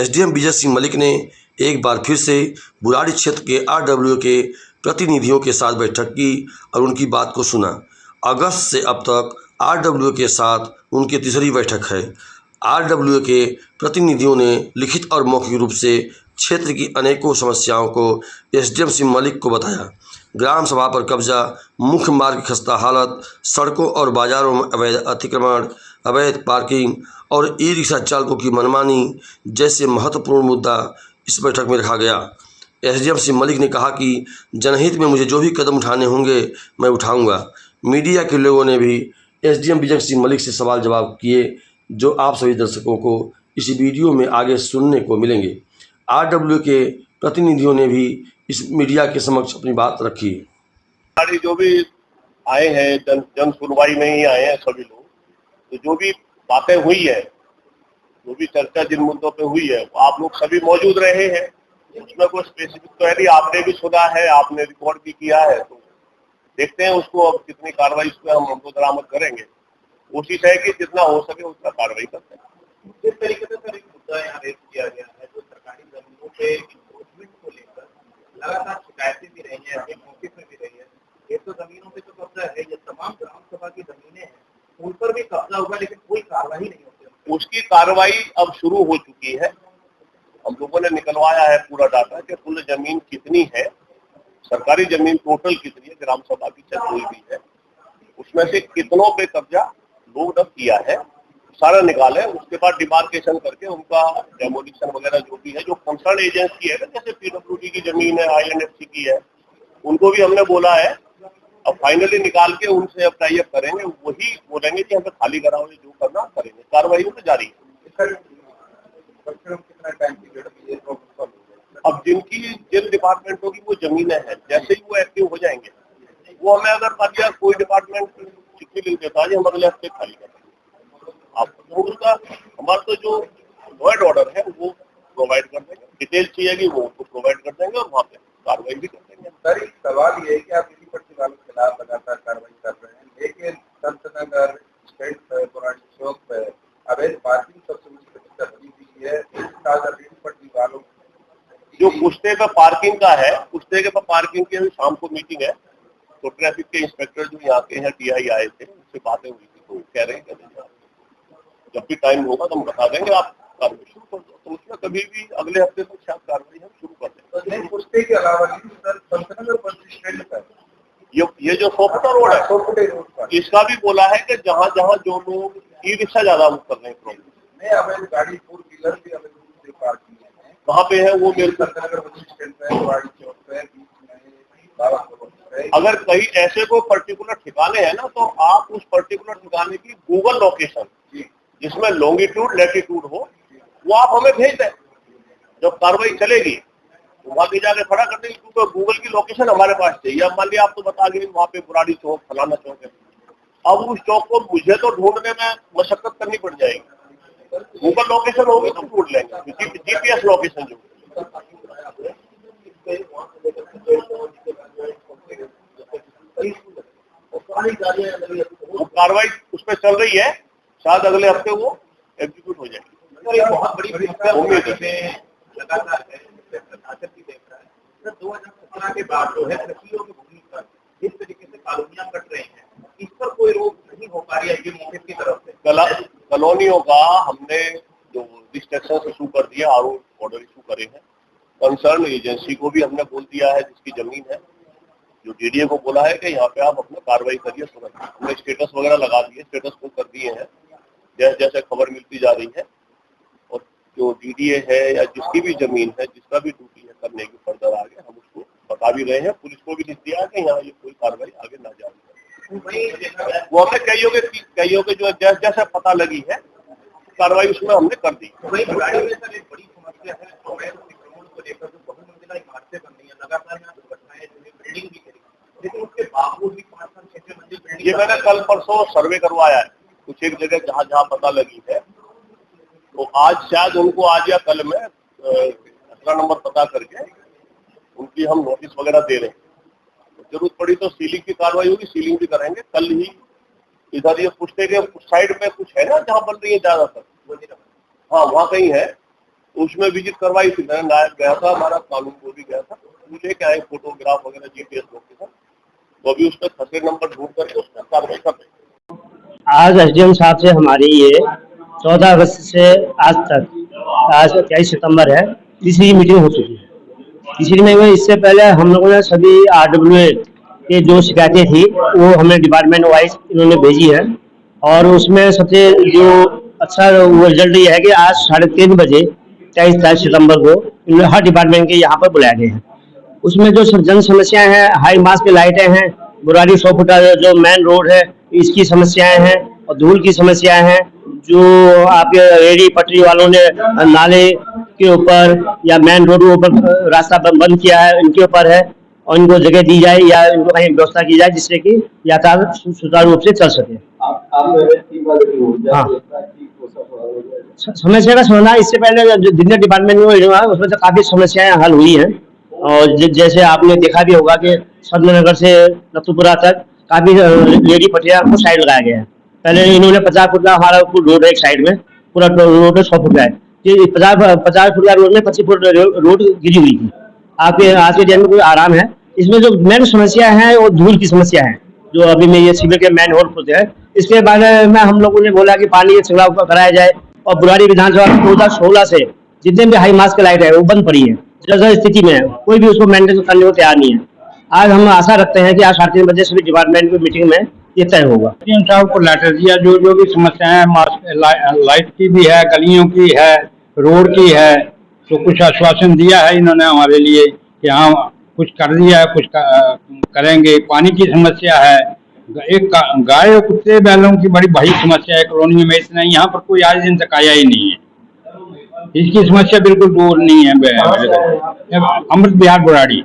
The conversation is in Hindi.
एसडीएम विजय सिंह मलिक ने एक बार फिर से बुराड़ी क्षेत्र के आरडब्ल्यू के प्रतिनिधियों के साथ बैठक की और उनकी बात को सुना। अगस्त से अब तक आरडब्ल्यू के साथ उनकी तीसरी बैठक है। आरडब्ल्यू के प्रतिनिधियों ने लिखित और मौखिक रूप से क्षेत्र की अनेकों समस्याओं को एसडीएम सिंह मलिक को बताया। ग्राम सभा पर कब्जा, मुख्य मार्ग की खस्ता हालत, सड़कों और बाजारों में अवैध अतिक्रमण, अवैध पार्किंग और ई रिक्शा चालकों की मनमानी जैसे महत्वपूर्ण मुद्दा इस बैठक में रखा गया। एसडीएम सिंह मलिक ने कहा कि जनहित में मुझे जो भी कदम उठाने होंगे मैं उठाऊंगा। मीडिया के लोगों ने भी एसडीएम विजय सिंह मलिक से सवाल जवाब किए, जो आप सभी दर्शकों को इस वीडियो में आगे सुनने को मिलेंगे। आरडब्ल्यू के प्रतिनिधियों ने भी इस मीडिया के समक्ष अपनी बात रखी। जो भी आए हैं जन सुनवाई में ही आए हैं सभी लोग, तो जो भी बातें हुई है, जो भी चर्चा जिन मुद्दों पे हुई है, आप लोग सभी मौजूद रहे हैं। उसमें कोई स्पेसिफिक तो है नहीं, आपने भी सुना है, आपने रिकॉर्ड भी किया है, तो देखते हैं उसको अब कितनी कार्रवाई इस पर हम दरामद करेंगे। कोशिश है कि जितना हो सके उतना कार्रवाई करते हैं। किस तरीके से सर एक मुद्दा यहाँ रेज किया गया है, जो सरकारी जमीनों पे इंक्रोचमेंट को लेकर लगातार शिकायतें भी रही हैं, मौके पर भी रही है। ये तो जमीनों पे तो कब्जा है, ये तमाम ग्राम सभा की जमीनें हैं, उन पर भी कब्जा हुआ, लेकिन कोई कार्रवाई नहीं होती। उसकी कार्रवाई अब शुरू हो चुकी है। हम लोगों ने निकलवाया है पूरा डाटा कि कुल जमीन कितनी है, सरकारी जमीन टोटल कितनी है, ग्राम सभा की चल हुई भी है, उसमें से कितनों पे कब्जा लोग ने किया है, सारा निकाले। उसके बाद डिमार्केशन करके उनका डेमोलिशन वगैरह जो भी है, जो कंसर्न एजेंसी है ना, जैसे पीडब्ल्यूडी की जमीन है, आईएनएफसी की है, उनको भी हमने बोला है। अब फाइनली निकाल के उनसे अब टाई अप करेंगे, वही बोलेंगे कि हमें खाली कराओ, जो करना करेंगे। कार्रवाई तो जारी है। कितना टाइम पीरियड में ये प्रॉब्लम? अब जिन डिपार्टमेंटों की वो जमीनें हैं, जैसे ही वो एक्टिव हो जाएंगे, वो हमें अगर मान लिया कोई डिपार्टमेंट चिट्ठी लिख देता है, हम अगले हफ्ते खाली करेंगे। आपको उसका हमारा तो जो वर्ड ऑर्डर है वो प्रोवाइड कर देंगे, डिटेल चाहिएगी वो उसको प्रोवाइड कर देंगे और वहाँ पे कार्रवाई भी कर देंगे। सर एक सवाल ये है कि आप इसी पट्टी वालों के खिलाफ लगातार कार्रवाई कर रहे हैं, लेकिन संतनगर स्टेट बुराड़ी चौक पे अवैध पार्किंग सबसे बड़ी समस्या बनी हुई है। पट्टी वालों जो पुश्ते पे पार्किंग का है, पुश्ते के पार्किंग की शाम को मीटिंग है, तो ट्रैफिक के इंस्पेक्टर जो यहाँ के हैं टीआई आए थे, उससे बातें हुई थी, तो कह रहे हैं जब भी टाइम होगा तो हम बता देंगे, आप कार्रवाई शुरू कर दो। तो उसमें कभी भी अगले हफ्ते तक शायद कार्रवाई हम शुरू कर देंगे। पुश्ते के अलावा ये जो सोफटा रोड है, इसका भी बोला है कि जहाँ जहाँ जो लोग ई रिक्शा ज्यादा कर रहे हैं, प्रॉब्लम गाड़ी फोर व्हीलर भी पार्किंग है, वहाँ पे है वो मेरे अगर कहीं ऐसे कोई पर्टिकुलर ठिकाने हैं ना, तो आप उस पर्टिकुलर ठिकाने की गूगल लोकेशन जिसमें लॉन्गिट्यूड लैटिट्यूड हो, वो आप हमें भेज दें। जब कार्रवाई चलेगी तो वहाँ पे जाके खड़ा कर देंगे, क्योंकि गूगल की लोकेशन हमारे पास चाहिए। अब मान लिया आप तो बता गए वहाँ पे बुराड़ी चौक, फलाना चौक है, अब उस चौक को मुझे तो ढूंढने में मशक्कत करनी पड़ जाएगी। गूगल लोकेशन होगी तो ढूंढ लेंगे, जीपीएस लोकेशन जो कार्रवाई उस पर चल रही है, शायद अगले हफ्ते वो एग्जीक्यूट हो जाएगी। बहुत बड़ी उम्मीद है। लगातार भी देख रहा है 2017 के बाद जो है कृषियों की भूमि पर जिस तरीके से कॉलोनियां कट रही हैं, इस पर कोई रोक नहीं हो पा रही है ये मुखित की तरफ से। कॉलोनियों का हमने जो रिस्ट्रिक्शन इशू कर दिया, आरओ ऑर्डर इशू करे हैं, कंसर्न एजेंसी को भी हमने बोल दिया है जिसकी जमीन है, जो डीडीए को बोला है कि यहाँ पे आप अपना कार्रवाई करिए। हमने स्टेटस वगैरह लगा दिए, स्टेटस को कर दिए हैं, जैसे जैसे खबर मिलती जा रही है। और जो डीडीए है या जिसकी भी जमीन है, जिसका भी ड्यूटी है करने की फर्दर आगे, हम उसको बता भी रहे हैं। पुलिस को भी लिख दिया है कि यहाँ ये कोई कार्रवाई आगे ना जाए। वो हमने कईयों के जो जैसे जैसे पता लगी है कार्रवाई उसमें हमने कर दी। वही बुराड़ी में सर एक बड़ी समस्या है अवैध अतिक्रमण को लेकर, जो बहुमंजिला इमारतें बन रही हैं, लगातार यहाँ दुर्घटनाएं, बिल्डिंग भी करी, लेकिन उसके बावजूद भी 5-6 मंजिल बिल्डिंग। ये मैंने कल परसों सर्वे करवाया है कुछ एक जगह जहाँ जहाँ पता लगी है, तो आज शायद उनको आज या कल में 18 नंबर पता करके उनकी हम नोटिस वगैरह दे रहे हैं। तो जरूरत पड़ी तो सीलिंग की कार्रवाई होगी, सीलिंग भी करेंगे। कल ही इधर ये पुश्ते के साइड में कुछ है ना जहाँ बन रही है ज्यादातर, हाँ वहाँ कहीं है, उसमें विजिट करवाई थी, मैंने नायब गया था, हमारा कानून को भी गया था, पूछे क्या है फोटोग्राफ वगैरह जीपीएस लोकेशन, तो अभी उसका खसरे नंबर ढूंढ करके उस पर कार्रवाई कर रहे हैं। आज एसडीएम साहब से हमारी ये 14 अगस्त से आज तक, आज 23 सितंबर है, तीसरी मीटिंग हो चुकी है। तीसरी में इससे पहले हम लोगों ने सभी RWA के जो शिकायतें थी वो हमें डिपार्टमेंट वाइज इन्होंने भेजी है, और उसमें सबसे जो अच्छा वो रिजल्ट ये है कि आज 3:30 बजे 23 सितंबर को हर डिपार्टमेंट के यहाँ पर बुलाया गए हैं। उसमें जो जन समस्याएं हैं, हाई मास की लाइटें हैं, बुराड़ी 100 फुटा जो मेन रोड है इसकी समस्याएं हैं, और धूल की समस्याएं हैं, जो आपके रेडी पटरी वालों ने नाले के ऊपर या मेन रोड के ऊपर रास्ता बंद किया है, इनके ऊपर है, और इनको जगह दी जाए या इनको कहीं व्यवस्था की जाए जिससे कि यातायात सुचारू रूप से चल सके। हाँ, समस्या का समाधान इससे पहले जो जितने डिपार्टमेंट में हुआ उसमें तो काफी समस्याएं हल हुई हैं, और जैसे आपने देखा भी होगा कि सदनगर से नथुपुरा तक काफी लेडी पटरिया को साइड लगाया गया है। पहले इन्होंने 50 फुट का हमारा रोड है एक साइड में, पूरा रोड 100 फुट का है, 50 फुट का रोड में 25 फुट रोड गिरी हुई थी। आपके आज के दिन में कोई आराम है। इसमें जो मेन समस्या है वो धूल की समस्या है, जो अभी में ये सीवर के मैन होल होते हैं। इसके बारे में हम लोगों ने बोला कि पानी का छिड़काव कराया जाए, और बुराड़ी विधानसभा 2016 से जितने भी हाई मास की लाइट है वो बंद पड़ी है, जैसा स्थिति में है, कोई भी उसको मेंटेन करने को तैयार नहीं है। आज हम आशा रखते हैं कि आज 3:30 बजे सभी डिपार्टमेंट की मीटिंग में ये तय होगा। साहब को लेटर दिया, जो भी समस्याएं हैं, लाइट की भी है, गलियों की है, रोड की है, तो कुछ आश्वासन दिया है इन्होंने हमारे लिए कि हाँ कुछ कर दिया है, कुछ करेंगे। पानी की समस्या है, एक गाय और कुत्ते बैलों की बड़ी भारी समस्या है कॉलोनी में, इतना यहाँ पर कोई आज दिन तक आया ही नहीं है। इसकी समस्या बिल्कुल दूर नहीं है। अमृत विहार बुराड़ी।